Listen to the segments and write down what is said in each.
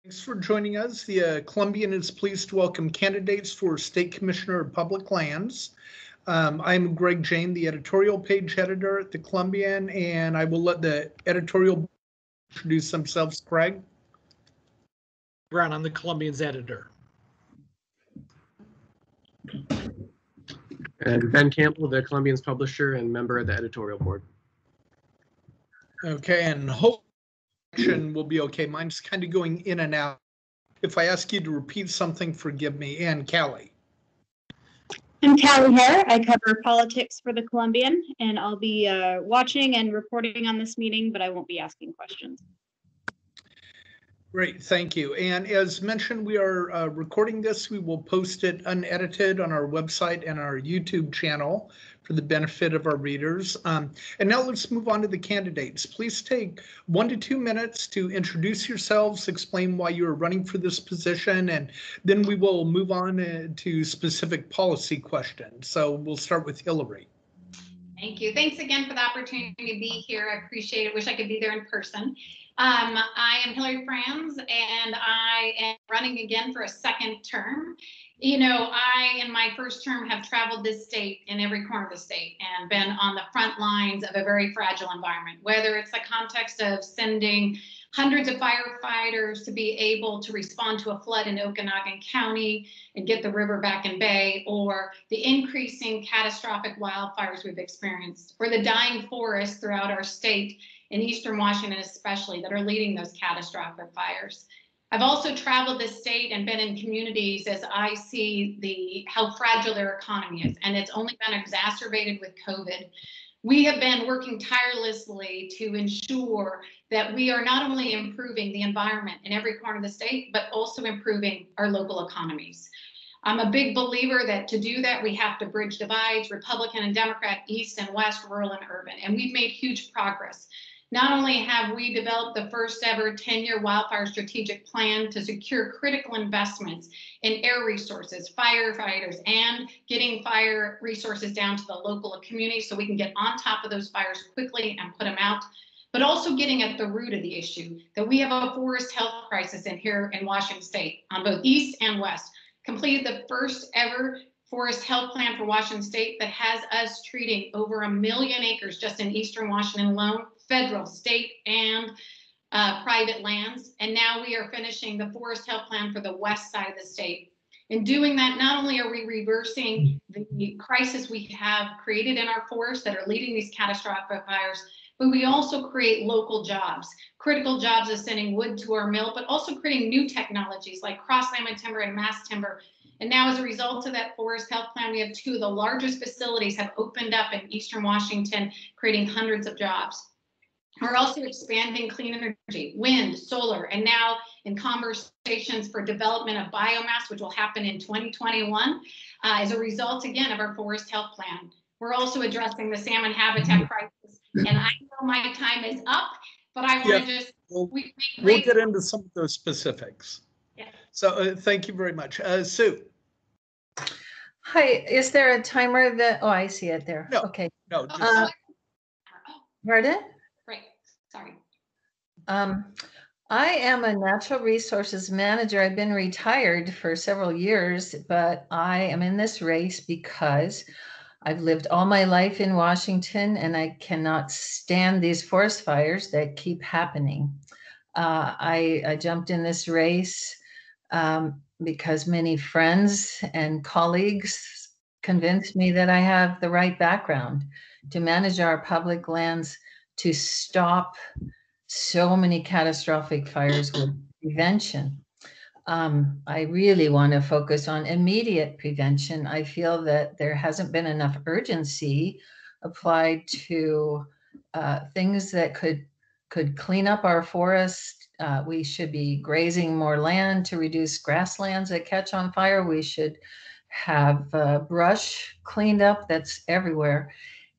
Thanks for joining us. The Columbian is pleased to welcome candidates for State Commissioner of Public Lands. I'm Greg Jane, the editorial page editor at the Columbian, and I will let the editorial introduce themselves. Greg? Brown, I'm the Columbian's editor. And Ben Campbell, the Columbian's publisher and member of the editorial board. Okay, and hope will be okay. Mine's kind of going in and out. If I ask you to repeat something, forgive me. And Callie. I'm Callie Hare. I cover politics for the Columbian, and I'll be watching and reporting on this meeting, but I won't be asking questions. Great, thank you. And as mentioned, we are recording this. We will post it unedited on our website and our YouTube channel for the benefit of our readers. And now let's move on to the candidates. Please take 1 to 2 minutes to introduce yourselves, explain why you're running for this position, and then we will move on to specific policy questions. So we'll start with Hillary. Thank you. Thanks again for the opportunity to be here. I appreciate it. Wish I could be there in person. I am Hillary Franz, and I am running again for a second term. You know, I, in my first term, have traveled this state in every corner of the state and been on the front lines of a very fragile environment, whether it's the context of sending hundreds of firefighters to be able to respond to a flood in Okanogan County and get the river back in bay, or the increasing catastrophic wildfires we've experienced, or the dying forests throughout our state in Eastern Washington especially that are leading those catastrophic fires. I've also traveled this state and been in communities as I see how fragile their economy is, and it's only been exacerbated with COVID. We have been working tirelessly to ensure that we are not only improving the environment in every corner of the state, but also improving our local economies. I'm a big believer that to do that, we have to bridge divides, Republican and Democrat, East and West, rural and urban, and we've made huge progress. Not only have we developed the first ever 10-year wildfire strategic plan to secure critical investments in air resources, firefighters, and getting fire resources down to the local community so we can get on top of those fires quickly and put them out, but also getting at the root of the issue, that we have a forest health crisis here in Washington State on both East and West. Completed the first ever forest health plan for Washington State that has us treating over 1 million acres just in Eastern Washington alone, federal, state, and private lands. And now we are finishing the forest health plan for the west side of the state. In doing that, not only are we reversing the crisis we have created in our forests that are leading these catastrophic fires, but we also create local jobs, critical jobs of sending wood to our mill, but also creating new technologies like cross-laminate timber and mass timber. And now as a result of that forest health plan, we have 2 of the largest facilities have opened up in Eastern Washington, creating hundreds of jobs. We're also expanding clean energy, wind, solar, and now in conversations for development of biomass, which will happen in 2021 as a result, again, of our forest health plan. We're also addressing the salmon habitat crisis. And I know my time is up, but I want to just... We'll get into some of those specifics. Yeah. So thank you very much. Sue. Hi, is there a timer that, oh, I see it there. No, okay. No, just... Pardon? Right, sorry. I am a natural resources manager. I've been retired for several years, but I am in this race because I've lived all my life in Washington and I cannot stand these forest fires that keep happening. I jumped in this race because many friends and colleagues convinced me that I have the right background to manage our public lands, to stop so many catastrophic fires with prevention. I really want to focus on immediate prevention. I feel that there hasn't been enough urgency applied to things that could clean up our forest. We should be grazing more land to reduce grasslands that catch on fire. We should have brush cleaned up that's everywhere.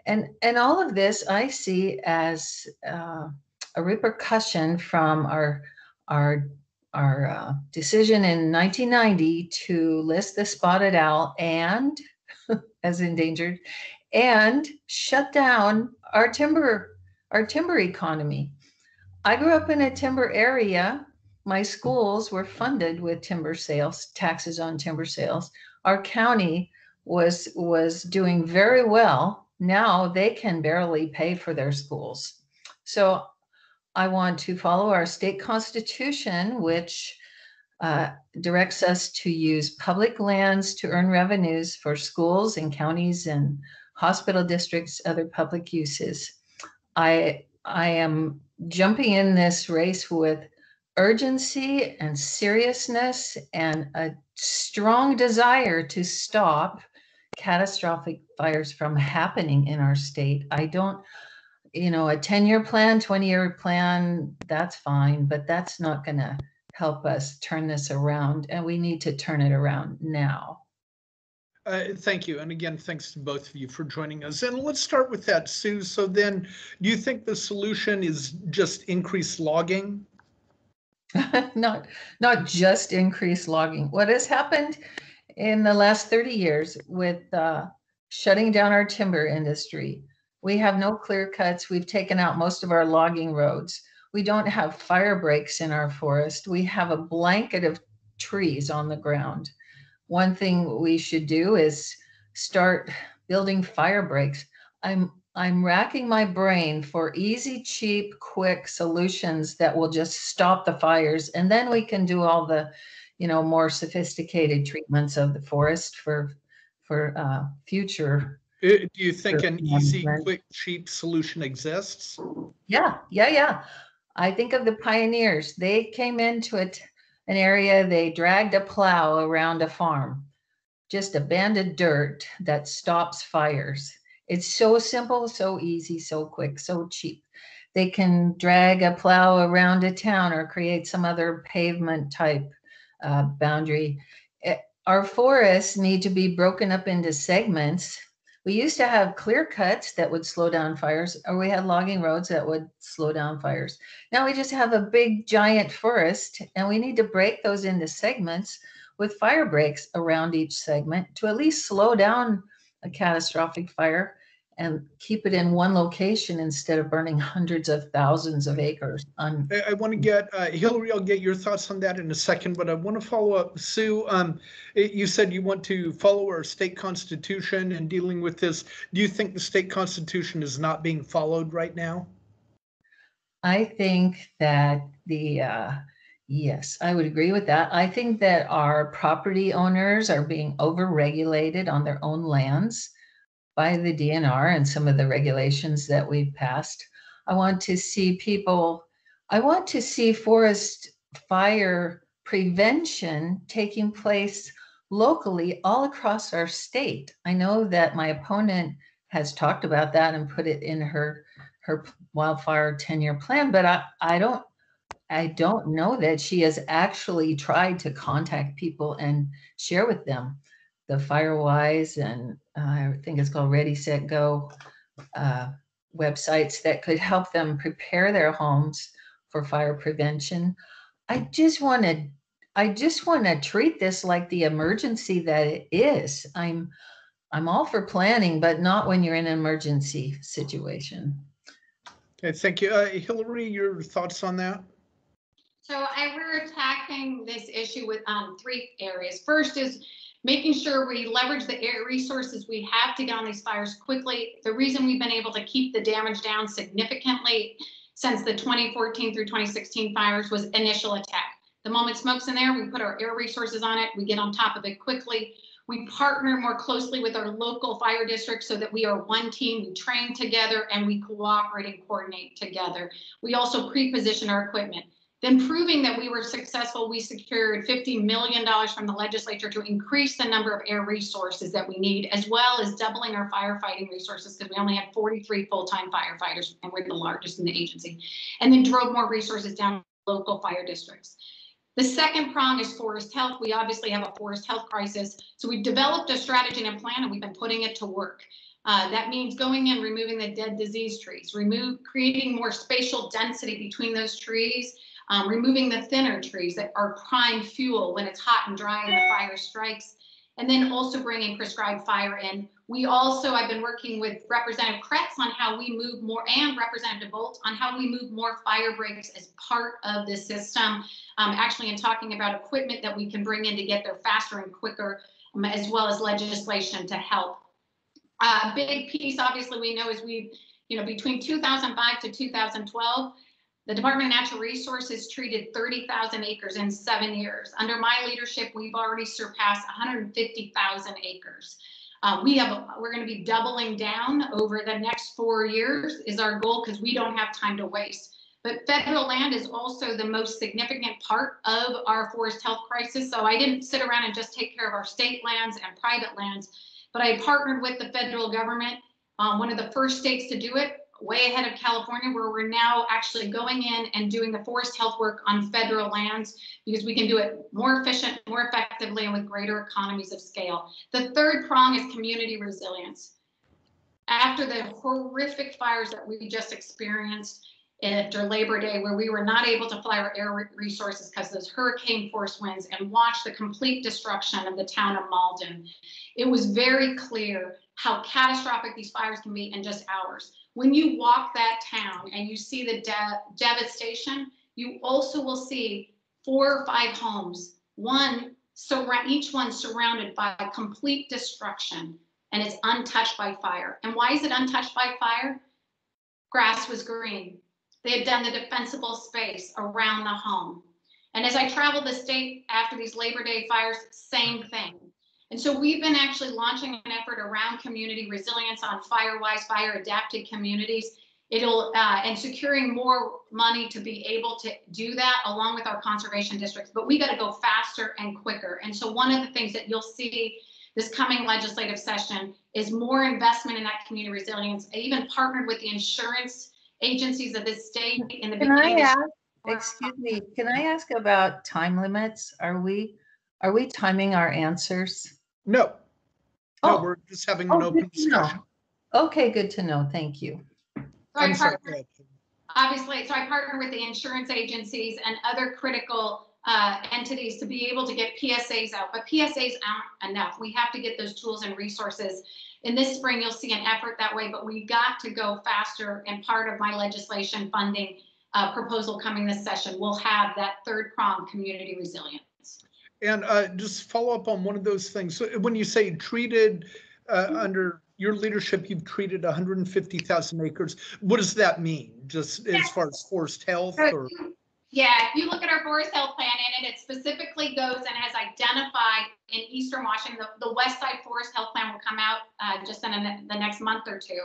And all of this I see as a repercussion from our decision in 1990 to list the spotted owl and as endangered and shut down our timber economy. I grew up in a timber area my schools were funded with timber sales, taxes on timber sales. Our county was doing very well. Now they can barely pay for their schools. So I want to follow our state constitution, which directs us to use public lands to earn revenues for schools and counties and hospital districts, other public uses. I am jumping in this race with urgency and seriousness and a strong desire to stop catastrophic fires from happening in our state. I don't, a 10-year plan, 20-year plan, that's fine, but that's not going to help us turn this around, and we need to turn it around now. Thank you. And again, thanks to both of you for joining us. And let's start with that, Sue. So then, do you think the solution is just increased logging? Not just increased logging. What has happened in the last 30 years with shutting down our timber industry? We have no clear cuts. We've taken out most of our logging roads. We don't have fire breaks in our forest. We have a blanket of trees on the ground. One thing we should do is start building fire breaks. I'm racking my brain for easy, cheap, quick solutions that will just stop the fires. And then we can do all the, more sophisticated treatments of the forest for future. Do you think an easy, quick, cheap solution exists? Yeah. I think of the pioneers. They came into an area, they dragged a plow around a farm, just abandoned dirt that stops fires. It's so simple, so easy, so quick, so cheap. They can drag a plow around a town or create some other pavement type boundary. Our forests need to be broken up into segments. We used to have clear cuts that would slow down fires, or we had logging roads that would slow down fires. Now we just have a big giant forest, and we need to break those into segments with fire breaks around each segment to at least slow down a catastrophic fire and keep it in one location instead of burning hundreds of thousands of acres. I want to get, Hillary, I'll get your thoughts on that in a second, but I want to follow up. Sue, you said you want to follow our state constitution in dealing with this. Do you think the state constitution is not being followed right now? I think that yes, I would agree with that. I think that our property owners are being overregulated on their own lands by the DNR and some of the regulations that we've passed. I want to see forest fire prevention taking place locally all across our state. I know that my opponent has talked about that and put it in her wildfire 10-year plan, but I don't know that she has actually tried to contact people and share with them the Firewise and I think it's called Ready, Set, Go websites that could help them prepare their homes for fire prevention. I just want to treat this like the emergency that it is. I'm all for planning, but not when you're in an emergency situation. Okay, thank you. Hillary, your thoughts on that? So we're attacking this issue with three areas. First is making sure we leverage the air resources we have to get on these fires quickly. The reason we've been able to keep the damage down significantly since the 2014 through 2016 fires was initial attack. The moment smoke's in there, we put our air resources on it, we get on top of it quickly. We partner more closely with our local fire districts so that we are one team, we train together, and we cooperate and coordinate together. We also pre-position our equipment. Then proving that we were successful, we secured $50 million from the legislature to increase the number of air resources that we need, as well as doubling our firefighting resources because we only had 43 full-time firefighters and we're the largest in the agency, and then drove more resources down to local fire districts. The second prong is forest health. We obviously have a forest health crisis. So we've developed a strategy and a plan and we've been putting it to work. That means going in, removing the dead disease trees, creating more spatial density between those trees, removing the thinner trees that are prime fuel when it's hot and dry and the fire strikes, and then also bringing prescribed fire in. We also, I've been working with Representative Kretz on how we move more, and Representative Bolt on how we move more fire breaks as part of this system, actually in talking about equipment that we can bring in to get there faster and quicker, as well as legislation to help. Big piece, obviously, we know is between 2005 to 2012, the Department of Natural Resources treated 30,000 acres in 7 years. Under my leadership, we've already surpassed 150,000 acres. We're going to be doubling down over the next 4 years is our goal, because we don't have time to waste. But federal land is also the most significant part of our forest health crisis. So I didn't sit around and just take care of our state lands and private lands, but I partnered with the federal government, one of the first states to do it, way ahead of California, where we're now actually going in and doing the forest health work on federal lands, because we can do it more efficient, more effectively, and with greater economies of scale. The third prong is community resilience. After the horrific fires that we just experienced after Labor Day, where we were not able to fly our air resources because of those hurricane force winds, and watch the complete destruction of the town of Malden, it was very clear how catastrophic these fires can be in just hours. When you walk that town and you see the devastation, you also will see 4 or 5 homes, each one surrounded by complete destruction, and it's untouched by fire. And why is it untouched by fire? Grass was green. They had done the defensible space around the home. And as I traveled the state after these Labor Day fires, same thing. And so we've been actually launching an effort around community resilience on fire-wise, fire-adapted communities. And securing more money to be able to do that along with our conservation districts. But we got to go faster and quicker. And so one of the things that you'll see this coming legislative session is more investment in that community resilience. I even partnered with the insurance agencies of this state in the beginning. Can I ask about time limits? Are we timing our answers? No, we're just having an open discussion. Okay, good to know. Thank you. I'm sorry. Obviously, so I partner with the insurance agencies and other critical entities to be able to get PSAs out, but PSAs aren't enough. We have to get those tools and resources. In this spring, you'll see an effort that way, but we got to go faster. And part of my legislation funding proposal coming this session will have that third prong, community resilience. And just follow up on one of those things. So when you say treated under your leadership, you've treated 150,000 acres. What does that mean? Just as far as forest health? Or? Yeah, if you look at our forest health plan in it, it specifically goes and has identified in Eastern Washington, the West Side Forest Health Plan will come out just in the next month or two.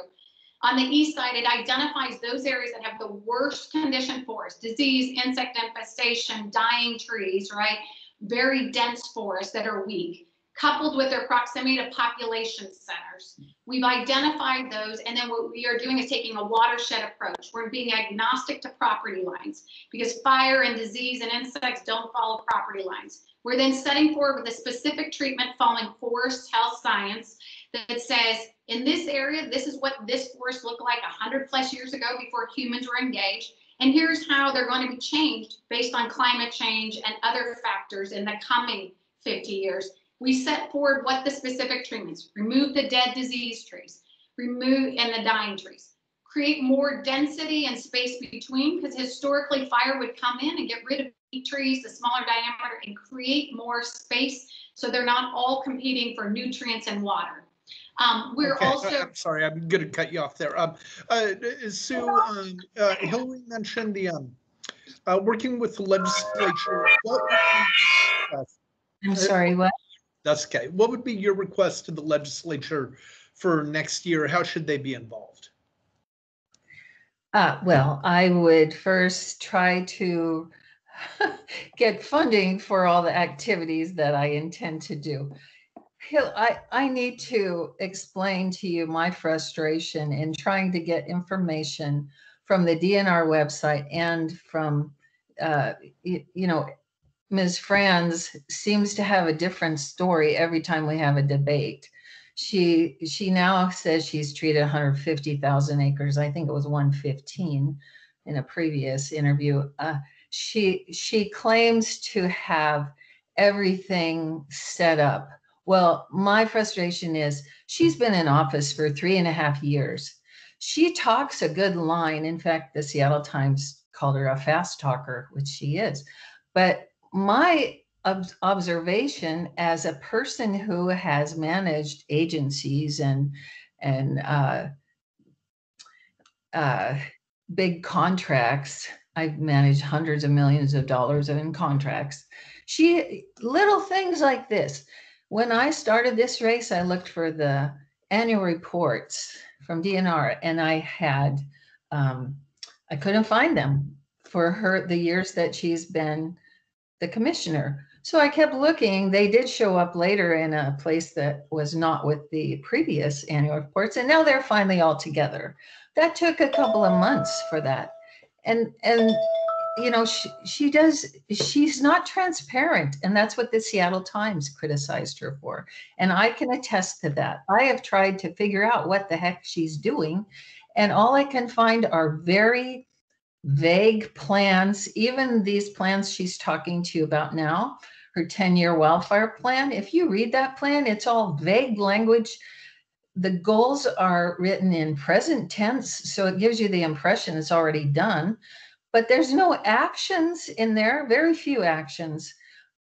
On the east side, it identifies those areas that have the worst condition forest, disease, insect infestation, dying trees, right? Very dense forests that are weak, coupled with their proximity to population centers. We've identified those, and then what we are doing is taking a watershed approach. We're being agnostic to property lines, because fire and disease and insects don't follow property lines. We're then setting forward with a specific treatment following forest health science that says, in this area, this is what this forest looked like 100+ years ago before humans were engaged. And here's how they're going to be changed based on climate change and other factors in the coming 50 years. We set forward what the specific treatments, remove the dead disease trees, and the dying trees, create more density and space between, because historically fire would come in and get rid of trees, the smaller diameter, and create more space so they're not all competing for nutrients and water. We're also. I'm sorry, I'm going to cut you off there. Sue, Hillary mentioned the working with the legislature. I'm sorry, what? That's okay. What would be your request to the legislature for next year? How should they be involved? Well, I would first try to get funding for all the activities that I intend to do. I need to explain to you my frustration in trying to get information from the DNR website and from, Ms. Franz seems to have a different story every time we have a debate. She now says she's treated 150,000 acres. I think it was 115 in a previous interview. She claims to have everything set up Well, my frustration is she's been in office for 3.5 years. She talks a good line. In fact, the Seattle Times called her a fast talker, which she is. But my observation as a person who has managed agencies and big contracts, I've managed hundreds of millions of dollars in contracts. Little things like this. When I started this race, I looked for the annual reports from DNR, and I couldn't find them for the years that she's been the commissioner. So I kept looking. They did show up later in a place that was not with the previous annual reports, and now they're finally all together. That took a couple of months for that. And you know, she's not transparent, and that's what the Seattle Times criticized her for. And I can attest to that. I have tried to figure out what the heck she's doing, and all I can find are very vague plans. Even these plans she's talking to you about now, her 10-year wildfire plan, if you read that plan, it's all vague language. The goals are written in present tense, so it gives you the impression it's already done, but there's no actions in there, very few actions.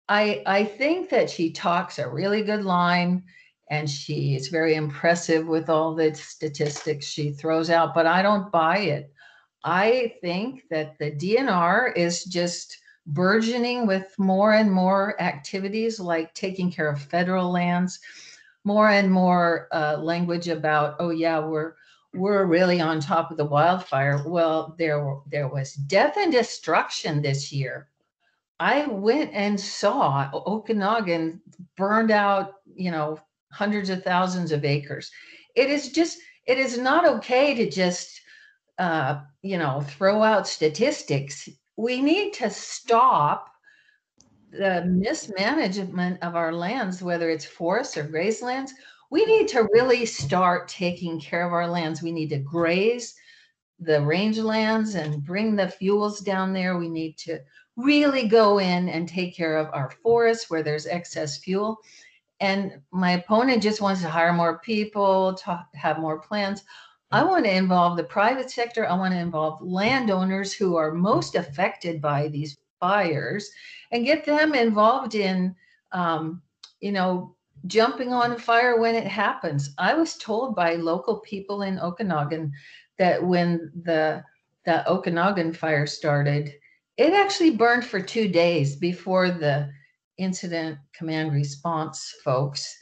I think that she talks a really good line, and she is very impressive with all the statistics she throws out, but I don't buy it. I think that the DNR is just burgeoning with more and more activities like taking care of federal lands, more and more language about, oh yeah, we're really on top of the wildfire. Well, there was death and destruction this year. I went and saw Okanagan burned out, you know, hundreds of thousands of acres. It is not okay to just you know, throw out statistics. We need to stop the mismanagement of our lands, whether it's forests or grazelands. We need to really start taking care of our lands. We need to graze the rangelands and bring the fuels down there. We need to really go in and take care of our forests where there's excess fuel. And my opponent just wants to hire more people, to have more plans. I want to involve the private sector. I want to involve landowners who are most affected by these fires and get them involved in, you know, jumping on a fire when it happens. I was told by local people in Okanagan that when the Okanagan fire started, it actually burned for 2 days before the incident command response folks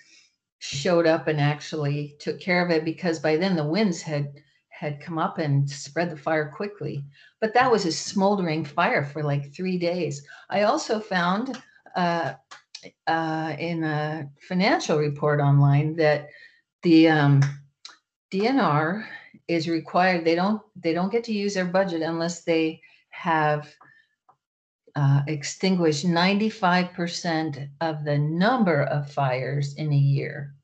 showed up and actually took care of it, because by then the winds had come up and spread the fire quickly. But that was a smoldering fire for like 3 days. I also found in a financial report online that the DNR is required, they don't get to use their budget unless they have extinguished 95% of the number of fires in a year.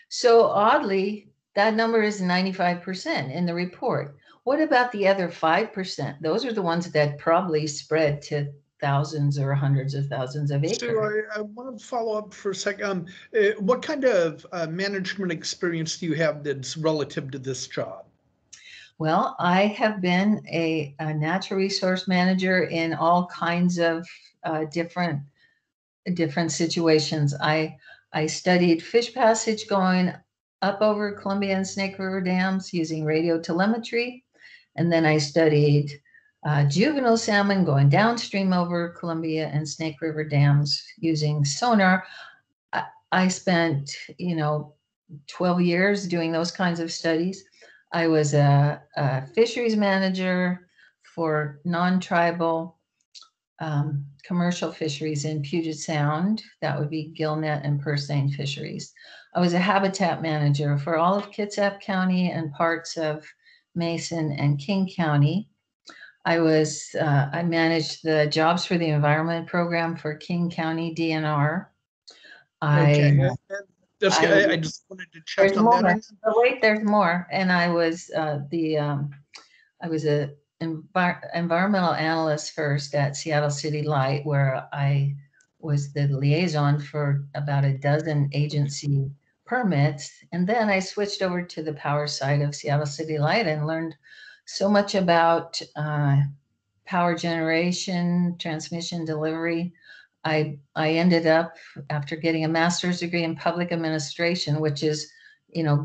So oddly, that number is 95% in the report. What about the other 5%? Those are the ones that probably spread to thousands or hundreds of thousands of acres. So I want to follow up for a second. What kind of management experience do you have that's relative to this job? Well, I have been a natural resource manager in all kinds of different situations. I studied fish passage going up over Columbia and Snake River dams using radio telemetry. And then I studied juvenile salmon going downstream over Columbia and Snake River dams using sonar. I spent, 12 years doing those kinds of studies. I was a fisheries manager for non-tribal commercial fisheries in Puget Sound. That would be gillnet and purseine fisheries. I was a habitat manager for all of Kitsap County and parts of Mason and King County. I managed the Jobs for the Environment program for King County DNR. Okay. I just wanted to check on more. that. Oh, wait, there's more. And I was I was an environmental analyst first at Seattle City Light, where I was the liaison for about a dozen agency permits. And then I switched over to the power side of Seattle City Light and learned so much about power generation, transmission, delivery. I ended up, after getting a master's degree in public administration, which is,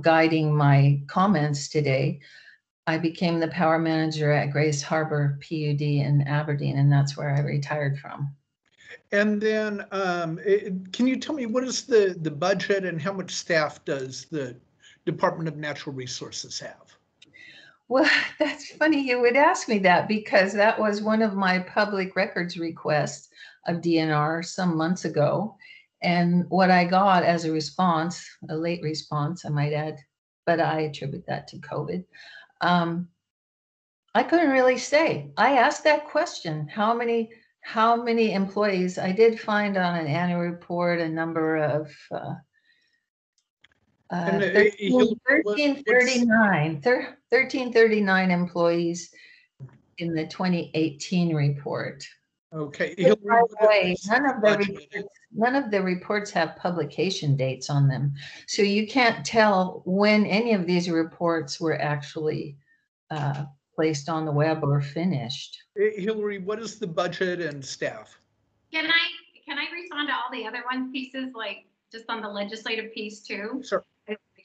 guiding my comments today, I became the power manager at Grace Harbor PUD in Aberdeen, and that's where I retired from. And then can you tell me what is the budget and how much staff does the Department of Natural Resources have? Well, that's funny you would ask me that, because that was one of my public records requests of DNR some months ago. And what I got as a response, a late response, I might add, but I attribute that to COVID. I couldn't really say. I asked that question, how many employees? I did find on an annual report a number of 1339 employees in the 2018 report. Okay. By the way, none of the reports have publication dates on them. So you can't tell when any of these reports were actually placed on the web or finished. Hillary, what is the budget and staff? Can I respond to all the other one pieces, like just on the legislative piece too? Sure.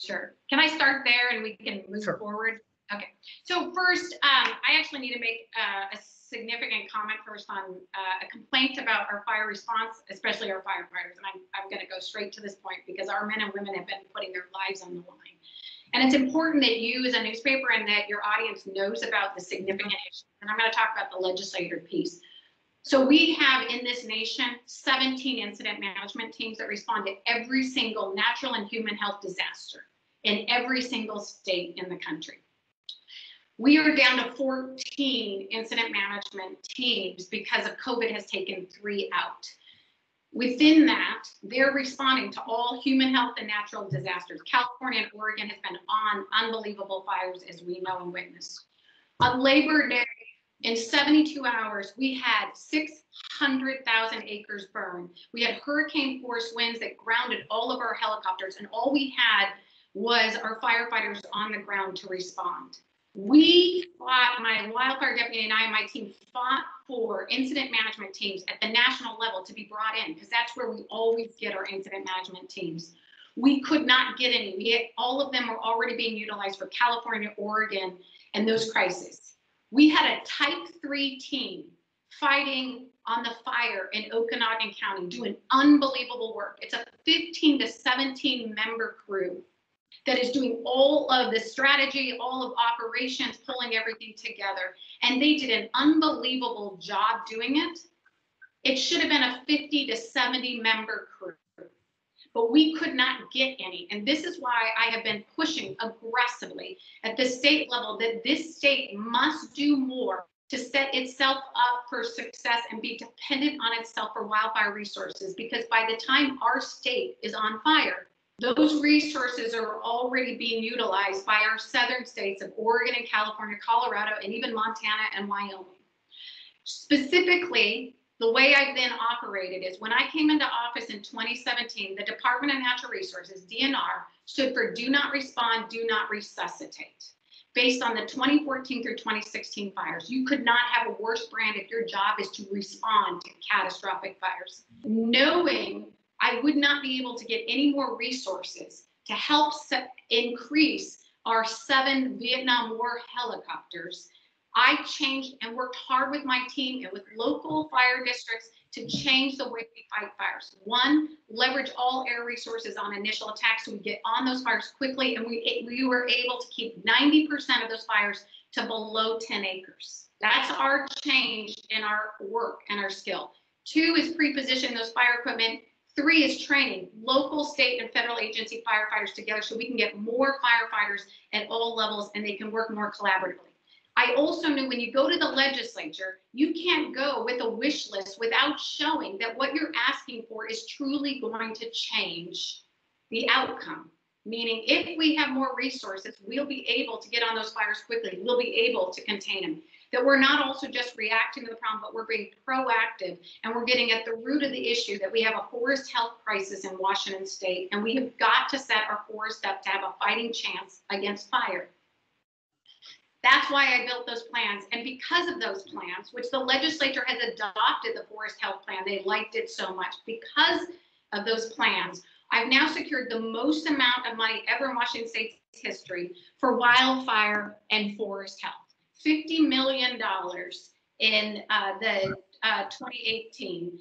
Sure. Can I start there and we can move forward? Okay. So first, I actually need to make a significant comment first on a complaint about our fire response, especially our firefighters. And I'm going to go straight to this point because our men and women have been putting their lives on the line. And it's important that you as a newspaper and that your audience knows about the significant issues. And I'm going to talk about the legislative piece. So we have in this nation 17 incident management teams that respond to every single natural and human health disaster in every single state in the country. We are down to 14 incident management teams because of COVID has taken 3 out. Within that, they're responding to all human health and natural disasters. California and Oregon has been on unbelievable fires, as we know and witness. On Labor Day, in 72 hours, we had 600,000 acres burned. We had hurricane force winds that grounded all of our helicopters, and all we had was our firefighters on the ground to respond. We fought, my wildfire deputy and I and my team fought for incident management teams at the national level to be brought in, because that's where we always get our incident management teams. We could not get any. All of them were already being utilized for California, Oregon, and those crises. We had a type 3 team fighting on the fire in Okanagan County, doing unbelievable work. It's a 15 to 17 member crew that is doing all of the strategy, all of operations, pulling everything together. And they did an unbelievable job doing it. It should have been a 50 to 70 member crew, but we could not get any. And this is why I have been pushing aggressively at the state level that this state must do more to set itself up for success and be dependent on itself for wildfire resources. Because by the time our state is on fire, those resources are already being utilized by our southern states of Oregon and California, Colorado, and even Montana and Wyoming. Specifically, the way I've been operated is when I came into office in 2017, the Department of Natural Resources, DNR, stood for Do Not Respond, Do Not Resuscitate. Based on the 2014 through 2016 fires, you could not have a worse brand if your job is to respond to catastrophic fires. Knowing I would not be able to get any more resources to help increase our 7 Vietnam War helicopters, I changed and worked hard with my team and with local fire districts to change the way we fight fires. 1, leverage all air resources on initial attacks so we get on those fires quickly, and we were able to keep 90% of those fires to below 10 acres. That's our change in our work and our skill. 2 is pre-position those fire equipment. 3 is training local, state, and federal agency firefighters together so we can get more firefighters at all levels and they can work more collaboratively. I also knew when you go to the legislature, you can't go with a wish list without showing that what you're asking for is truly going to change the outcome. Meaning, if we have more resources, we'll be able to get on those fires quickly. We'll be able to contain them. that we're not also just reacting to the problem, but we're being proactive and we're getting at the root of the issue, that we have a forest health crisis in Washington state, and we have got to set our forest up to have a fighting chance against fire. That's why I built those plans. And because of those plans, which the legislature has adopted the forest health plan, they liked it so much. Because of those plans, I've now secured the most amount of money ever in Washington state's history for wildfire and forest health. $50 million in the 2018,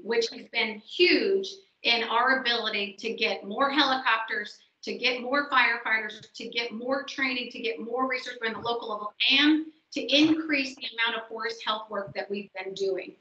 which has been huge in our ability to get more helicopters, to get more firefighters, to get more training, to get more research from the local level, and to increase the amount of forest health work that we've been doing.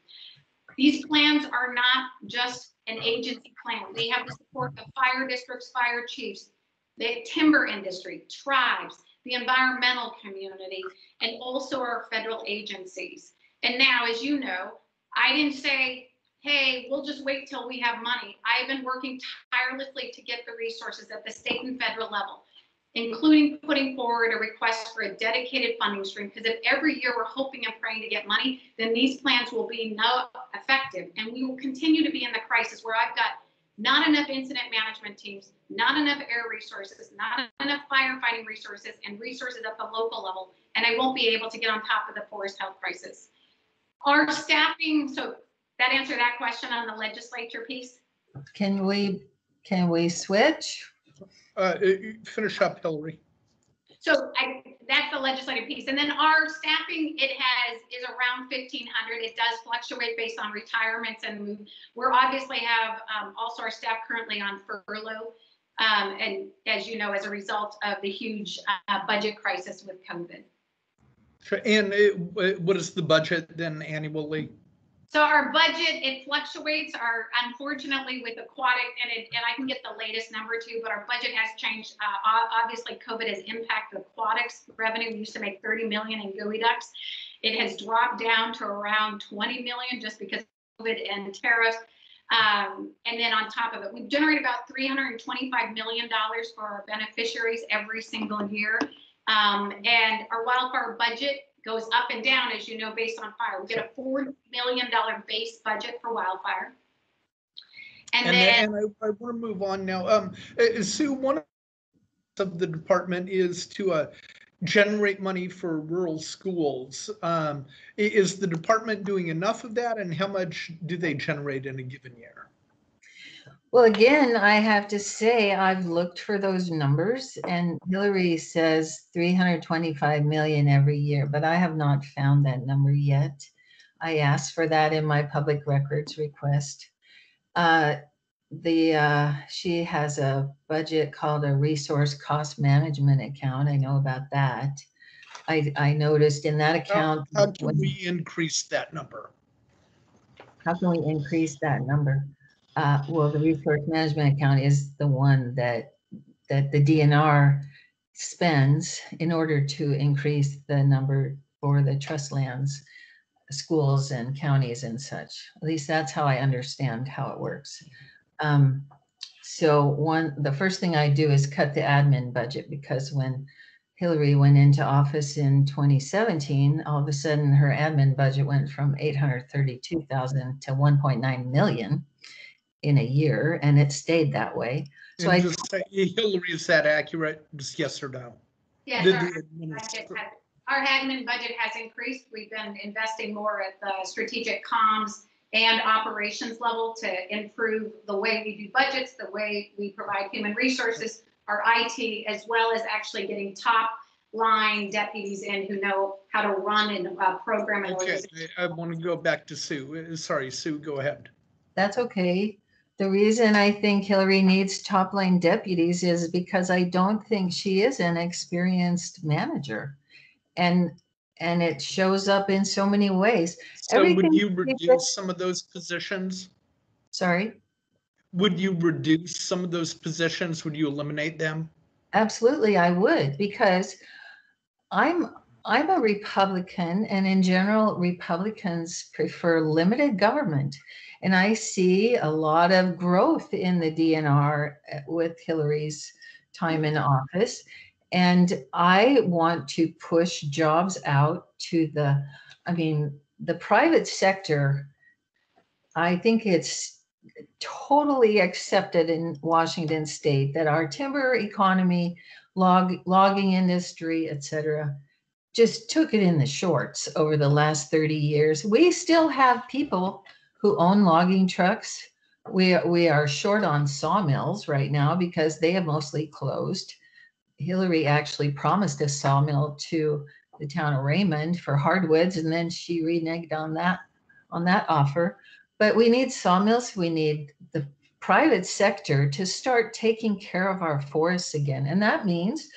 These plans are not just an agency plan. They have the support of fire districts, fire chiefs, the timber industry, tribes, the environmental community, and also our federal agencies. And now, as you know, I didn't say, hey, we'll just wait till we have money. I've been working tirelessly to get the resources at the state and federal level, including putting forward a request for a dedicated funding stream, because if every year we're hoping and praying to get money, then these plans will be not effective. And we will continue to be in the crisis where I've got not enough incident management teams, not enough air resources, not enough firefighting resources, and resources at the local level, and I won't be able to get on top of the forest health crisis. Our staffing, so that answer that question on the legislature piece? Can we switch? Finish up, Hillary. So that's the legislative piece. And then our staffing, is around 1,500. It does fluctuate based on retirements, and we're obviously have also our staff currently on furlough. And as you know, as a result of the huge budget crisis with COVID. And what is the budget then annually? So our budget, it fluctuates. Unfortunately with aquatic, and I can get the latest number too, but our budget has changed. Obviously COVID has impacted aquatics revenue. We used to make 30 million in geoducks. It has dropped down to around 20 million just because of COVID and tariffs. And then on top of it, we generate about $325 million for our beneficiaries every single year. And our wildfire budget goes up and down, as you know, based on fire. We get a $4 million base budget for wildfire. And then I want to move on now. Sue, one of the department is to generate money for rural schools. Is the department doing enough of that, and how much do they generate in a given year? Well, again, I have to say I've looked for those numbers, and Hillary says 325 million every year, but I have not found that number yet. I asked for that in my public records request. She has a budget called a resource cost management account. I know about that. I noticed in that account. How can we increase that number? How can we increase that number? Well, the resource management account is the one that the DNR spends in order to increase the number for the trust lands, schools and counties and such. At least that's how I understand how it works. So the first thing I do is cut the admin budget, because when Hillary went into office in 2017, all of a sudden her admin budget went from 832,000 to 1.9 million. In a year, and it stayed that way. So and Hillary, is that accurate? Just yes or no? Yes, our admin budget has increased. We've been investing more at the strategic comms and operations level to improve the way we do budgets, the way we provide human resources, our IT, as well as actually getting top line deputies in who know how to run and program. Okay, I want to go back to Sue. Sorry, Sue, go ahead. That's okay. The reason I think Hillary needs top line deputies is because I don't think she is an experienced manager, and it shows up in so many ways. So would you reduce some of those positions? Sorry? Would you reduce some of those positions? Would you eliminate them? Absolutely, I would, because I'm a Republican, and in general, Republicans prefer limited government. And I see a lot of growth in the DNR with Hillary's time in office. And I want to push jobs out to the private sector. I think it's totally accepted in Washington State that our timber economy, logging industry, etc., just took it in the shorts over the last 30 years. We still have people who own logging trucks. We are short on sawmills right now because they have mostly closed. Hillary actually promised a sawmill to the town of Raymond for hardwoods, and then she reneged on that offer. But we need sawmills. We need the private sector to start taking care of our forests again. And that means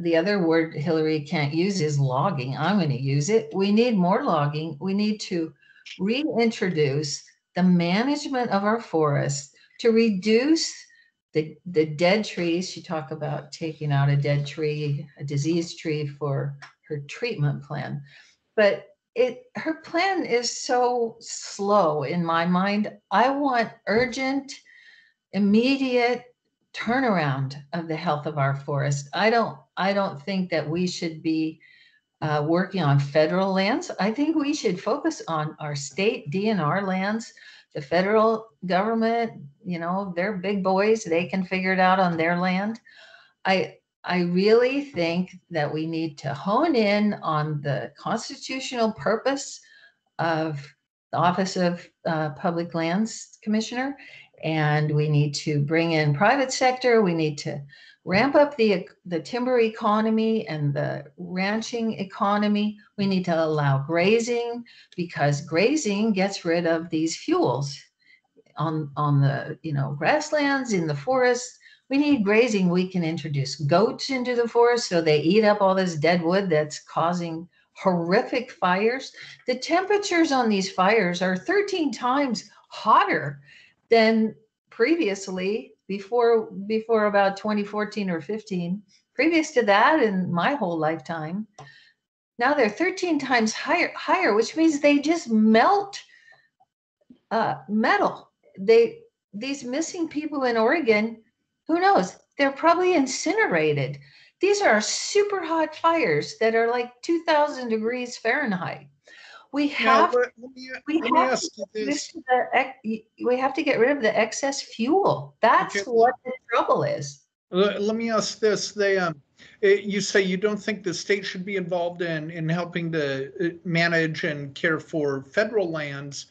the other word Hillary can't use is logging. I'm going to use it. We need more logging. We need to reintroduce the management of our forests to reduce the dead trees. She talked about taking out a dead tree, a diseased tree for her treatment plan. But her plan is so slow in my mind. I want urgent, immediate turnaround of the health of our forest. I don't think that we should be working on federal lands. I think we should focus on our state DNR lands. The federal government, they're big boys. They can figure it out on their land. I really think that we need to hone in on the constitutional purpose of the Office of Public Lands Commissioner, and we need to bring in private sector. We need to ramp up the timber economy and the ranching economy. We need to allow grazing, because grazing gets rid of these fuels on the grasslands, in the forests. We need grazing. We can introduce goats into the forest so they eat up all this dead wood that's causing horrific fires. The temperatures on these fires are 13 times hotter than previously, before about 2014 or 15. Previous to that, in my whole lifetime, now they're 13 times higher, which means they just melt metal. These missing people in Oregon, who knows? They're probably incinerated. These are super hot fires that are like 2,000 degrees Fahrenheit. We have to get rid of the excess fuel. That's what the trouble is. Let me ask this. You say you don't think the state should be involved in helping to manage and care for federal lands,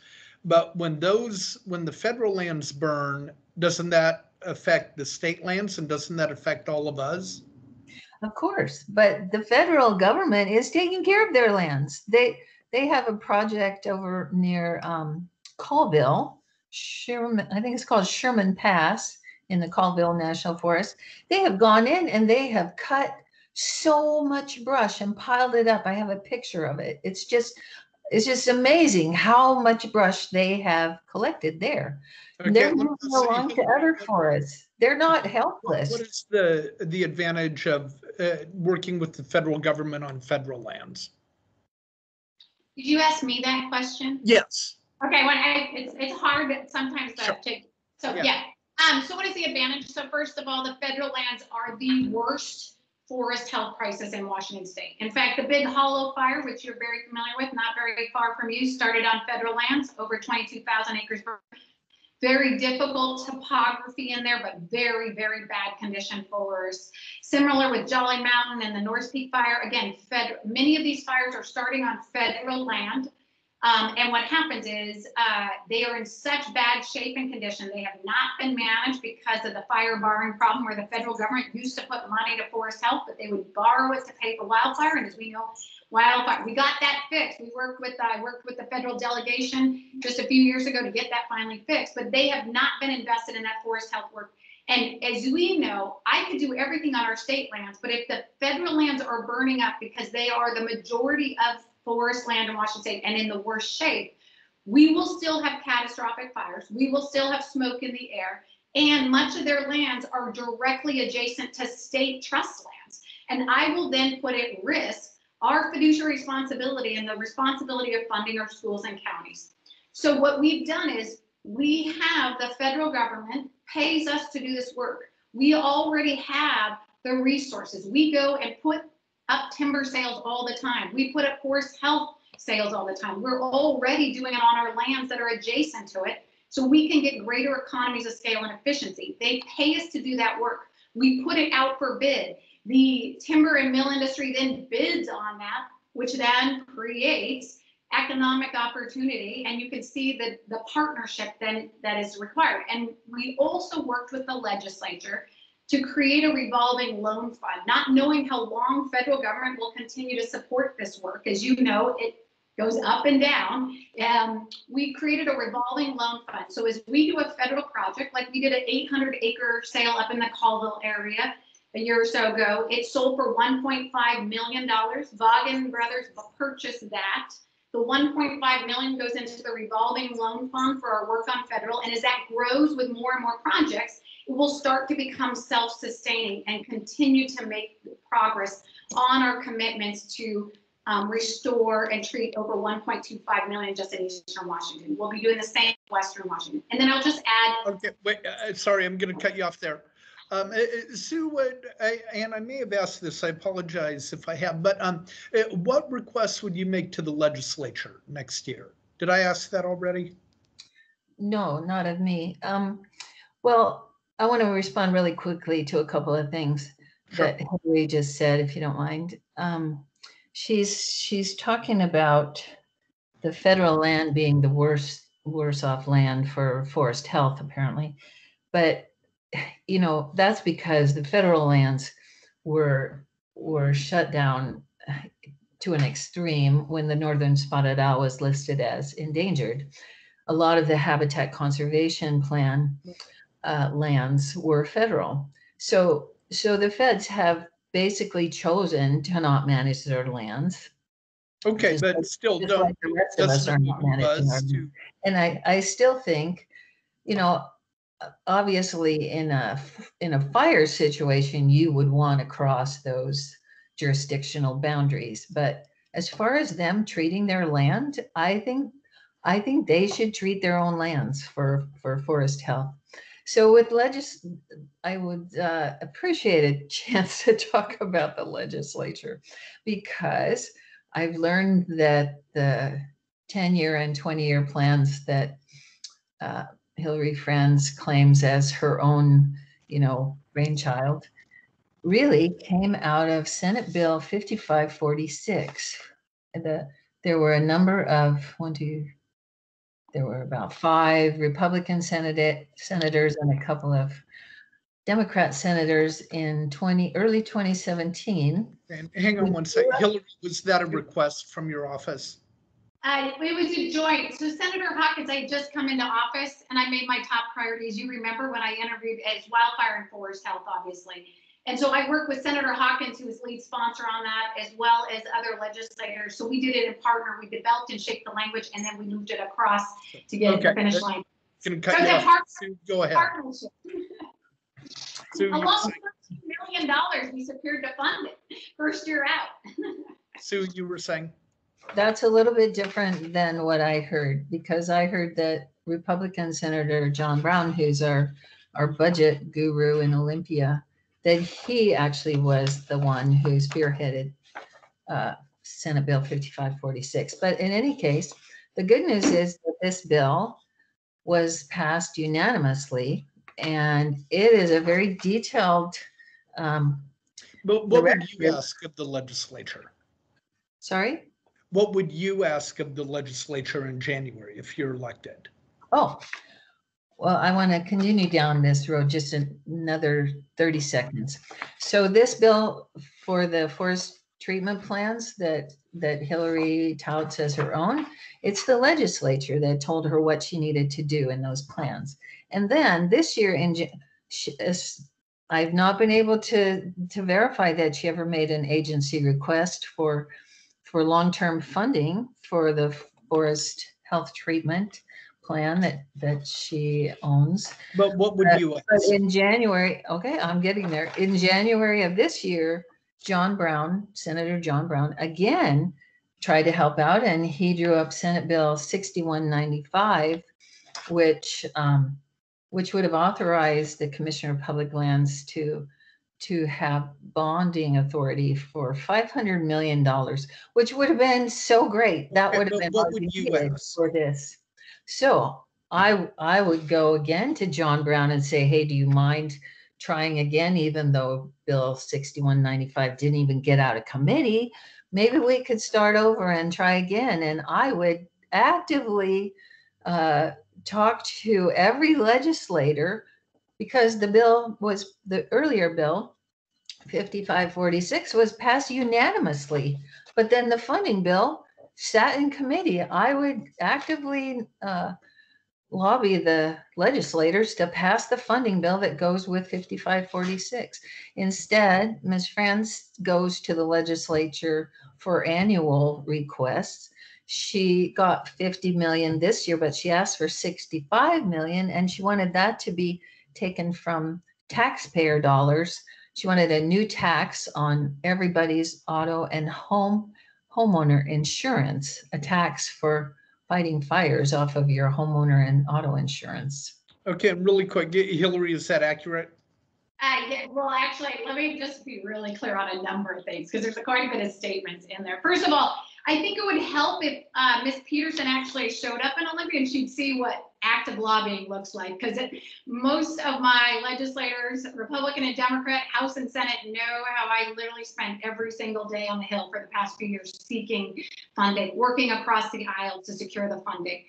but when the federal lands burn, doesn't that affect the state lands, and doesn't that affect all of us? Of course, but the federal government is taking care of their lands. They have a project over near Colville, Sherman, I think it's called Sherman Pass, in the Colville National Forest. They have gone in and they have cut so much brush and piled it up. I have a picture of it. It's just amazing how much brush they have collected there. Okay, they're moving along to other forests. They're not helpless. What is the advantage of working with the federal government on federal lands? Did you ask me that question? Yes. Okay, well, it's hard sometimes Sure. Yeah. So what is the advantage? So first of all, the federal lands are the worst forest health crisis in Washington State. In fact, the Big Hollow Fire, which you're very familiar with, not very far from you, started on federal lands, over 22,000 acres. Very difficult topography in there, but very, very bad condition forests. Similar with Jolly Mountain and the North Peak Fire. Again, many of these fires are starting on federal land. And what happens is they are in such bad shape and condition. They have not been managed because of the fire borrowing problem, where the federal government used to put money to forest health, but they would borrow it to pay for wildfire. And as we know, wildfire, we got that fixed. I worked with the federal delegation just a few years ago to get that finally fixed, but they have not been invested in that forest health work. And as we know, I could do everything on our state lands, but if the federal lands are burning up because they are the majority of forest land in Washington State and in the worst shape, we will still have catastrophic fires. We will still have smoke in the air. And much of their lands are directly adjacent to state trust lands. And I will then put at risk our fiduciary responsibility and the responsibility of funding our schools and counties. So what we've done is we have the federal government pays us to do this work. We already have the resources. We go and put up timber sales all the time. We put up forest health sales all the time. We're already doing it on our lands that are adjacent to it, so we can get greater economies of scale and efficiency. They pay us to do that work. We put it out for bid. The timber and mill industry then bids on that, which then creates economic opportunity, and you can see the partnership then that is required. And we also worked with the legislature to create a revolving loan fund, not knowing how long federal government will continue to support this work. As you know, it goes up and down. We created a revolving loan fund. So as we do a federal project, like we did an 800-acre sale up in the Colville area a year or so ago, it sold for $1.5 million. Vaughan Brothers purchased that. The 1.5 million goes into the revolving loan fund for our work on federal. And as that grows with more and more projects, it will start to become self-sustaining and continue to make progress on our commitments to restore and treat over 1.25 million just in Eastern Washington. We'll be doing the same in Western Washington. And then I'll just add. Okay, wait, sorry, I'm going to cut you off there. Sue, and I may have asked this, I apologize if I have, but what requests would you make to the legislature next year? Did I ask that already? No, not of me. Well, I want to respond really quickly to a couple of things that Hillary just said, if you don't mind. She's talking about the federal land being the worse off land for forest health, apparently. But you know, that's because the federal lands were shut down to an extreme when the northern spotted owl was listed as endangered. A lot of the habitat conservation plan lands were federal. So the feds have basically chosen to not manage their lands. Okay, but like, still like don't. the rest of us are not managing our lands. And I still think, you know, obviously in a fire situation, you would want to cross those jurisdictional boundaries. But as far as them treating their land, I think they should treat their own lands for forest health. So with I would appreciate a chance to talk about the legislature, because I've learned that the 10-year and 20-year plans that Hillary Franz claims as her own, you know, brainchild really came out of Senate Bill 5546. There were a number of there were about 5 Republican senators and a couple of Democrat senators in early 2017. And hang on one second, Hillary, was that a request from your office? It was a joint. So Senator Hawkins, I had just come into office and I made my top priorities. You remember when I interviewed as wildfire and forest health, obviously. And so I worked with Senator Hawkins, who was lead sponsor on that, as well as other legislators. So we did it in partner. We developed and shaped the language, and then we moved it across to get it to the finish line. Gonna cut you off. Sue, go ahead. Sue, along with $2 million we secured to fund it first year out. Sue, you were saying? That's a little bit different than what I heard, because I heard that Republican Senator John Brown, who's our budget guru in Olympia, that he actually was the one who spearheaded Senate Bill 5546. But in any case, the good news is that this bill was passed unanimously, and it is a very detailed. But what would you ask of the legislature? Sorry? What would you ask of the legislature in January if you're elected? Oh, well, I want to continue down this road just another 30 seconds. So this bill for the forest treatment plans that Hillary touts as her own, it's the legislature that told her what she needed to do in those plans. And then this year, I've not been able to verify that she ever made an agency request for long-term funding for the forest health treatment plan that she owns. But what would you ask? But in January, okay, I'm getting there. In January of this year, Senator John Brown, again, tried to help out, and he drew up Senate Bill 6195, which would have authorized the Commissioner of Public Lands to to have bonding authority for $500 million, which would have been so great. That Okay, would have but been what all would we you needed ask? for this. So I would go again to John Brown and say, hey, do you mind trying again, even though Bill 6195 didn't even get out of committee? Maybe we could start over and try again. And I would actively talk to every legislator, because the earlier bill, 5546, was passed unanimously. But then the funding bill sat in committee. I would actively lobby the legislators to pass the funding bill that goes with 5546. Instead, Ms. Franz goes to the legislature for annual requests. She got 50 million this year, but she asked for 65 million, and she wanted that to be taken from taxpayer dollars. She wanted a new tax on everybody's auto and homeowner insurance, a tax for fighting fires off of your homeowner and auto insurance. Okay, and really quick, Hillary, is that accurate? Yeah, well, actually, let me just be really clear on a number of things, because there's quite a bit of statements in there. First of all, I think it would help if Ms. Pederson actually showed up in Olympia and she'd see what active lobbying looks like, because most of my legislators, Republican and Democrat, House and Senate, know how I literally spent every single day on the Hill for the past few years seeking funding, working across the aisle to secure the funding.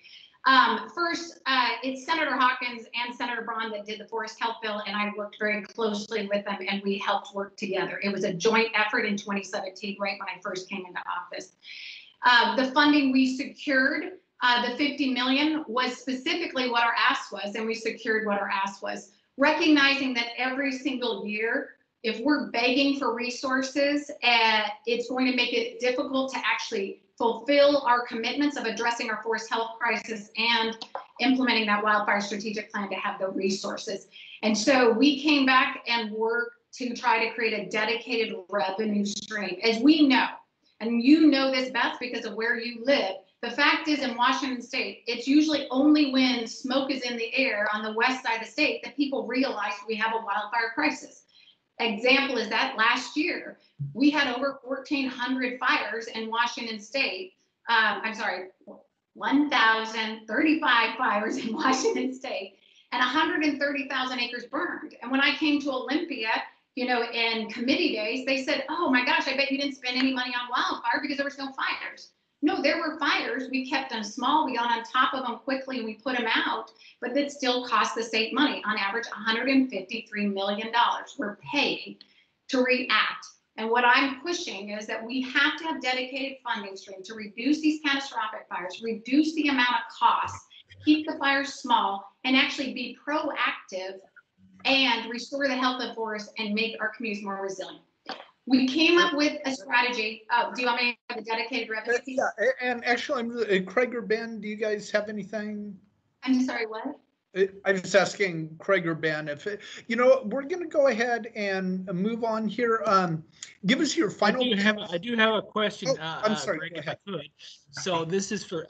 First, it's Senator Hawkins and Senator Braun that did the Forest Health Bill, and I worked very closely with them, and we helped work together. It was a joint effort in 2017, right when I first came into office. The funding we secured, the 50 million, was specifically what our ask was, and we secured what our ask was, recognizing that every single year, if we're begging for resources, it's going to make it difficult to actually fulfill our commitments of addressing our forest health crisis and implementing that wildfire strategic plan to have the resources. And so we came back and worked to try to create a dedicated revenue stream. As we know, and you know this best because of where you live, the fact is, in Washington state, it's usually only when smoke is in the air on the west side of the state that people realize we have a wildfire crisis. Example is that last year, we had over 1,400 fires in Washington state. 1,035 fires in Washington state, and 130,000 acres burned. And when I came to Olympia, you know, in committee days, they said, oh my gosh, I bet you didn't spend any money on wildfire because there was no fires. No, there were fires. We kept them small. We got on top of them quickly and we put them out, but that still cost the state money. On average, $153 million we're paying to react. And what I'm pushing is that we have to have dedicated funding stream to reduce these catastrophic fires, reduce the amount of costs, keep the fires small, and actually be proactive and restore the health of forests and make our communities more resilient. We came up with a strategy. Oh, do you want me to have the dedicated revenue piece? Yeah, and actually, Craig or Ben, do you guys have anything? I'm sorry, what? I was asking Craig or Ben if, you know, we're going to go ahead and move on here. Give us your final. I do have a question. Oh, I'm sorry. Greg, go if I ahead. could. So this is for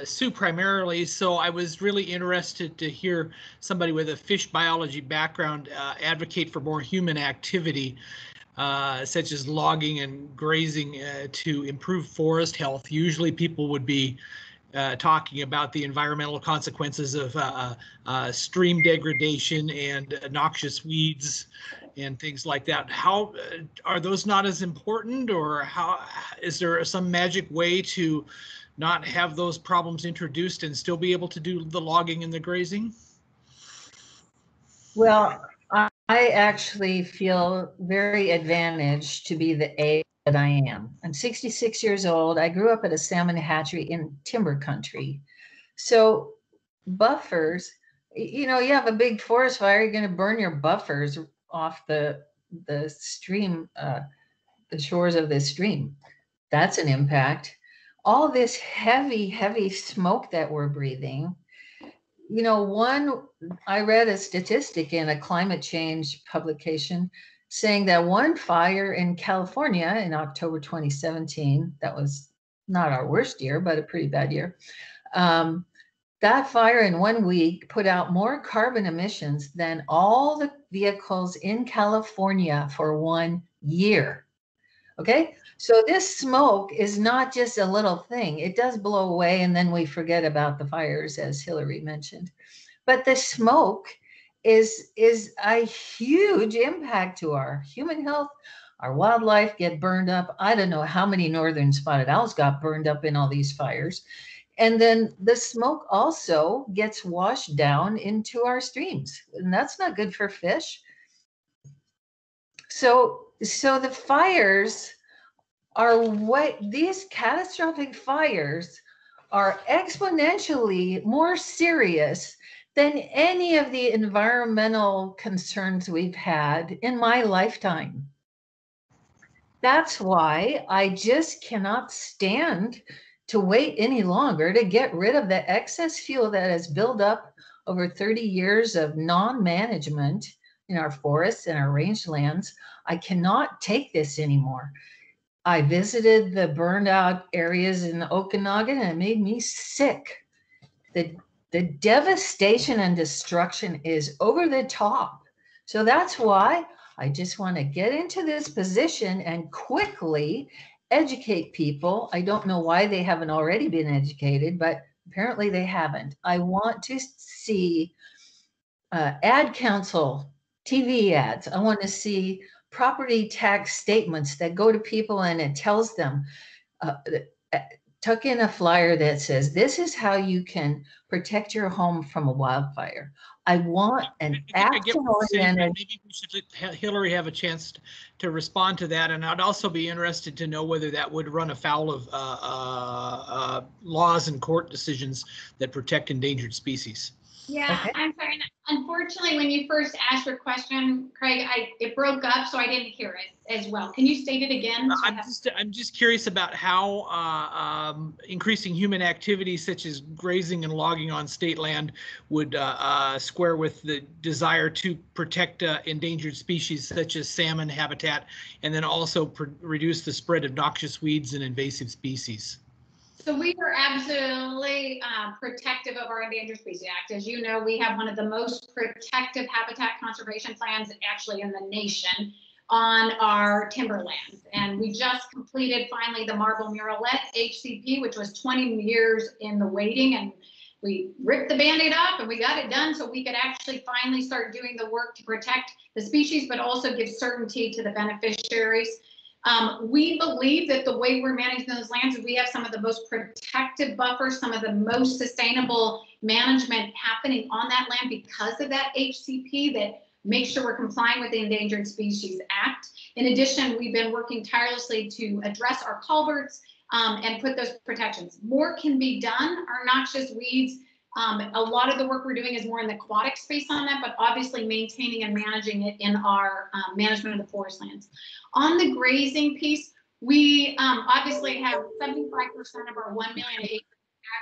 Sue primarily. So I was really interested to hear somebody with a fish biology background advocate for more human activity, such as logging and grazing to improve forest health. Usually people would be talking about the environmental consequences of stream degradation and noxious weeds and things like that. How are those not as important, or how is there some magic way to not have those problems introduced and still be able to do the logging and the grazing? Well, I actually feel very advantaged to be the age that I am. I'm 66 years old. I grew up at a salmon hatchery in timber country. So buffers, you know, you have a big forest fire, you're going to burn your buffers off the stream, the shores of the stream. That's an impact. All this heavy smoke that we're breathing. You know, I read a statistic in a climate change publication saying that one fire in California in October 2017, that was not our worst year, but a pretty bad year, That fire in 1 week put out more carbon emissions than all the vehicles in California for 1 year. Okay, so this smoke is not just a little thing. It does blow away and then we forget about the fires, as Hillary mentioned. But the smoke is a huge impact to our human health. Our wildlife get burned up. I don't know how many northern spotted owls got burned up in all these fires. And then the smoke also gets washed down into our streams, and that's not good for fish. So the fires are these catastrophic fires are exponentially more serious than any of the environmental concerns we've had in my lifetime. That's why I just cannot stand to wait any longer to get rid of the excess fuel that has built up over 30 years of non-management in our forests and our rangelands. I cannot take this anymore. I visited the burned out areas in the Okanagan and it made me sick. The devastation and destruction is over the top. So that's why I just want to get into this position and quickly educate people. I don't know why they haven't already been educated, but apparently they haven't. I want to see ad council, TV ads. I want to see property tax statements that go to people and it tells them, tuck in a flyer that says, this is how you can protect your home from a wildfire. I want an action-oriented. Maybe we should let Hillary have a chance to respond to that. And I'd also be interested to know whether that would run afoul of laws and court decisions that protect endangered species. Yeah, okay. I'm sorry. Unfortunately, when you first asked your question, Craig, it broke up, so I didn't hear it as well. Can you state it again? I'm just curious about how increasing human activity such as grazing and logging on state land would square with the desire to protect endangered species such as salmon habitat, and then also reduce the spread of noxious weeds and invasive species. So we are absolutely protective of our Endangered Species Act. As you know, we have one of the most protective habitat conservation plans actually in the nation on our timberlands. And we just completed finally the Marble Murrelet HCP, which was 20 years in the waiting. And we ripped the Band-Aid off and we got it done so we could actually finally start doing the work to protect the species, but also give certainty to the beneficiaries. We believe that the way we're managing those lands is we have some of the most protective buffers, some of the most sustainable management happening on that land because of that HCP that makes sure we're complying with the Endangered Species Act. In addition, we've been working tirelessly to address our culverts and put those protections. More can be done. Our noxious weeds, a lot of the work we're doing is more in the aquatic space on that, but obviously maintaining and managing it in our management of the forest lands. On the grazing piece, we obviously have 75% of our 1 million acres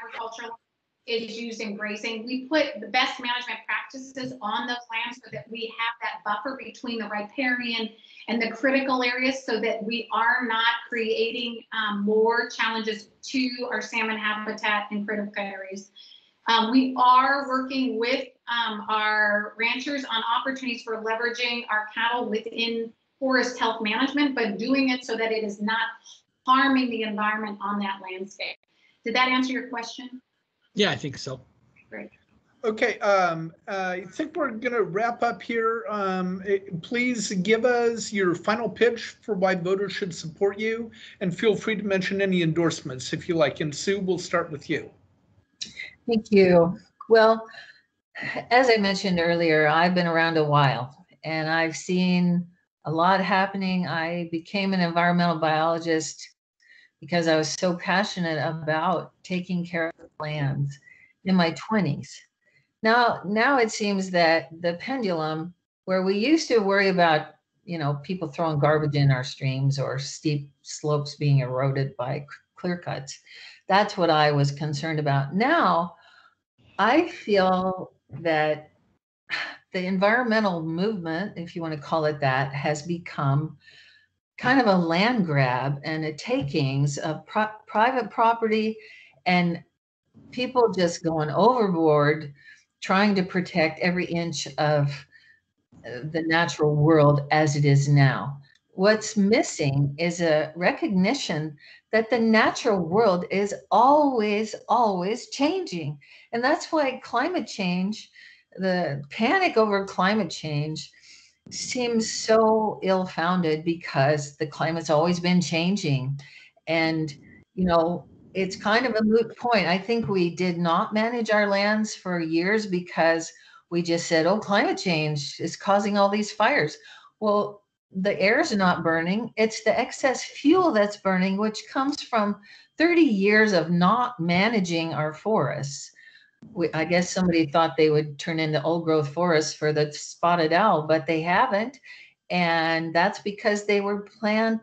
agricultural is used in grazing. We put the best management practices on those lands so that we have that buffer between the riparian and the critical areas so that we are not creating more challenges to our salmon habitat in critical areas. We are working with our ranchers on opportunities for leveraging our cattle within forest health management, but doing it so that it is not harming the environment on that landscape. Did that answer your question? Yeah, I think so. Great. Okay, I think we're going to wrap up here. Please give us your final pitch for why voters should support you, and feel free to mention any endorsements if you like. And Sue, we'll start with you. Thank you. Well, as I mentioned earlier, I've been around a while and I've seen a lot happening. I became an environmental biologist because I was so passionate about taking care of lands in my 20s. Now it seems that the pendulum, where we used to worry about, people throwing garbage in our streams or steep slopes being eroded by clear cuts, that's what I was concerned about. Now, I feel that the environmental movement, if you want to call it that, has become kind of a land grab and a takings of private property and people just going overboard trying to protect every inch of the natural world as it is now. What's missing is a recognition that the natural world is always, always changing. And that's why climate change, the panic over climate change, seems so ill-founded, because the climate's always been changing. And, you know, it's kind of a moot point. I think we did not manage our lands for years because we just said, oh, climate change is causing all these fires. Well, the air's not burning. It's the excess fuel that's burning, which comes from 30 years of not managing our forests. I guess somebody thought they would turn into old growth forests for the spotted owl, but they haven't. And that's because they were planned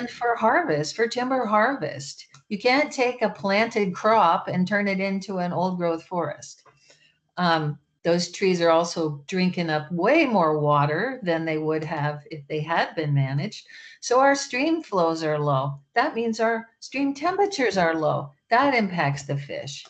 for harvest, for timber harvest. You can't take a planted crop and turn it into an old growth forest. Those trees are also drinking up way more water than they would have if they had been managed. So our stream flows are low. That means our stream temperatures are low. That impacts the fish.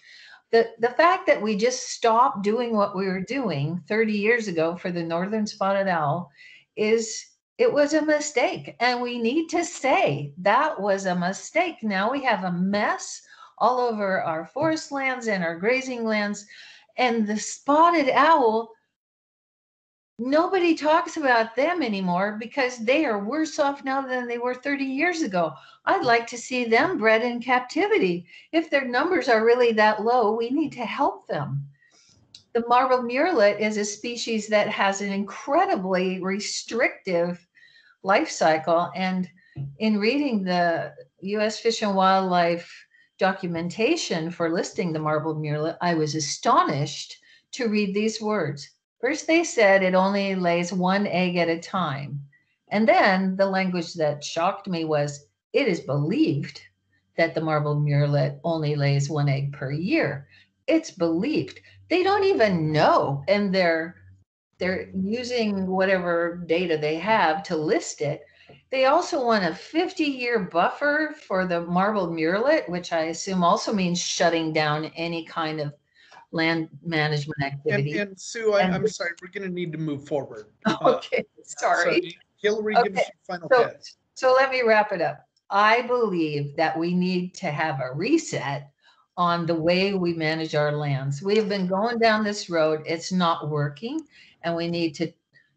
The fact that we just stopped doing what we were doing 30 years ago for the northern spotted owl it was a mistake. And we need to say that was a mistake. Now we have a mess all over our forest lands and our grazing lands. And the spotted owl, nobody talks about them anymore because they are worse off now than they were 30 years ago. I'd like to see them bred in captivity. If their numbers are really that low, we need to help them. The marbled murrelet is a species that has an incredibly restrictive life cycle. And in reading the U.S. Fish and Wildlife documentation for listing the marbled murrelet, I was astonished to read these words. First, they said it only lays one egg at a time. And then the language that shocked me was, it is believed that the marbled murrelet only lays one egg per year. It's believed. They don't even know. And they're using whatever data they have to list it. They also want a 50-year buffer for the marbled murrelet, which I assume also means shutting down any kind of land management activity. And Sue, I'm sorry, we're going to need to move forward. Okay, sorry. So Hillary, give us your final pitch. So let me wrap it up. I believe that we need to have a reset on the way we manage our lands. We have been going down this road. It's not working. And we need to,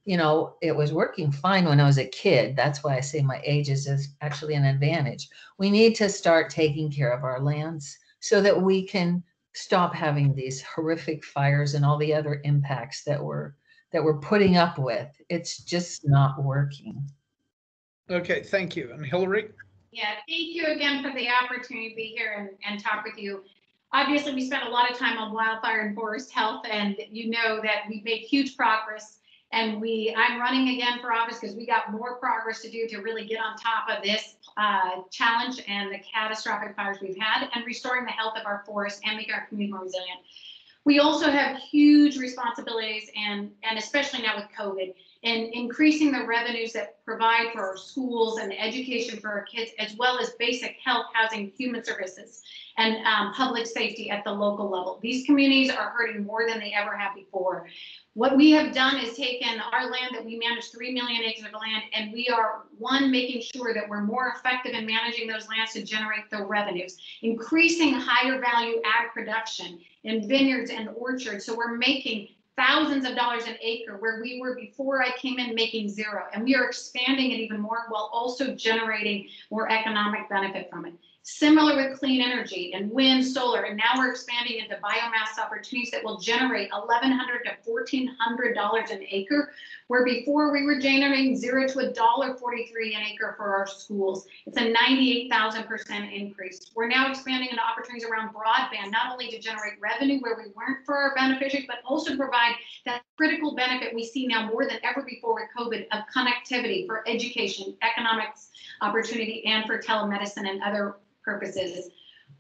it was working fine when I was a kid. That's why I say my age is actually an advantage. We need to start taking care of our lands so that we can stop having these horrific fires and all the other impacts that we're putting up with. It's just not working. Okay, thank you. And Hillary? Yeah, thank you again for the opportunity to be here and talk with you. Obviously, we spent a lot of time on wildfire and forest health, and you know that we've made huge progress. And I'm running again for office because we got more progress to do to really get on top of this challenge and the catastrophic fires we've had, and restoring the health of our forests and making our community more resilient. We also have huge responsibilities, and especially now with COVID, and increasing the revenues that provide for our schools and education for our kids, as well as basic health, housing, human services, and public safety at the local level. These communities are hurting more than they ever have before. What we have done is taken our land that we manage 3 million acres of land, and we are, making sure that we're more effective in managing those lands to generate the revenues, increasing higher value ag production in vineyards and orchards. So we're making thousands of dollars an acre where we were before I came in making zero. And we are expanding it even more while also generating more economic benefit from it. Similar with clean energy and wind, solar, and now we're expanding into biomass opportunities that will generate $1,100 to $1,400 an acre, where before we were generating $0 to $1.43 an acre for our schools. It's a 98,000% increase. We're now expanding into opportunities around broadband, not only to generate revenue where we weren't for our beneficiaries, but also to provide that critical benefit we see now more than ever before with COVID of connectivity for education, economics opportunity, and for telemedicine and other purposes.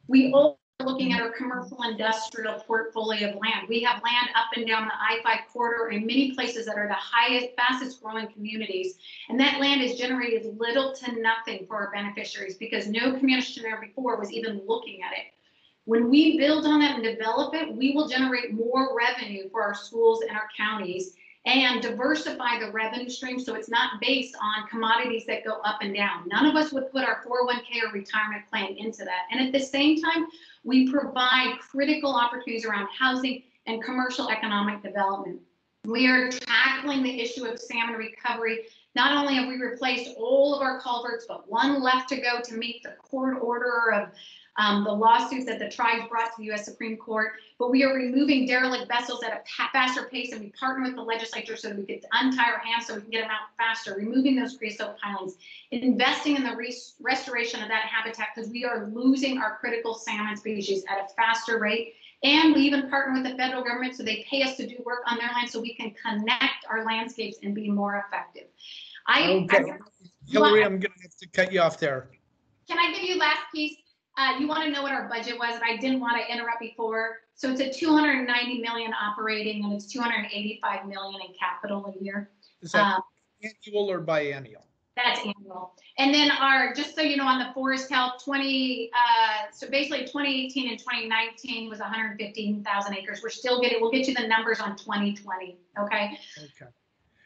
We also are looking at our commercial industrial portfolio of land. We have land up and down the I-5 corridor in many places that are the fastest growing communities. And that land has generated little to nothing for our beneficiaries because no commissioner before was even looking at it. When we build on that and develop it, we will generate more revenue for our schools and our counties and diversify the revenue stream so it's not based on commodities that go up and down. None of us would put our 401k or retirement plan into that. And at the same time, we provide critical opportunities around housing and commercial economic development. We are tackling the issue of salmon recovery. Not only have we replaced all of our culverts, but one left to go to meet the court order of the lawsuits that the tribes brought to the U.S. Supreme Court, but we are removing derelict vessels at a faster pace, and we partner with the legislature so that we could untie our hands so we can get them out faster, removing those creosote pilings, investing in the restoration of that habitat because we are losing our critical salmon species at a faster rate. And we even partner with the federal government so they pay us to do work on their land so we can connect our landscapes and be more effective. Hillary, I'm going to have to cut you off there. Can I give you last piece? You want to know what our budget was, and I didn't want to interrupt before. So it's a 290 million operating, and it's 285 million in capital a year. Is that annual or biennial? That's annual. And then our, just so you know, on the forest health, so basically 2018 and 2019 was 115,000 acres. We're still getting, we'll get you the numbers on 2020. Okay. Okay.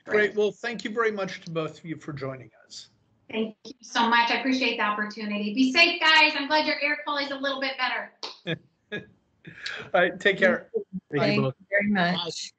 Great. Well, thank you very much to both of you for joining us. Thank you so much. I appreciate the opportunity. Be safe, guys. I'm glad your air quality is a little bit better. All right. Take care. Thank you Thank both. you very much.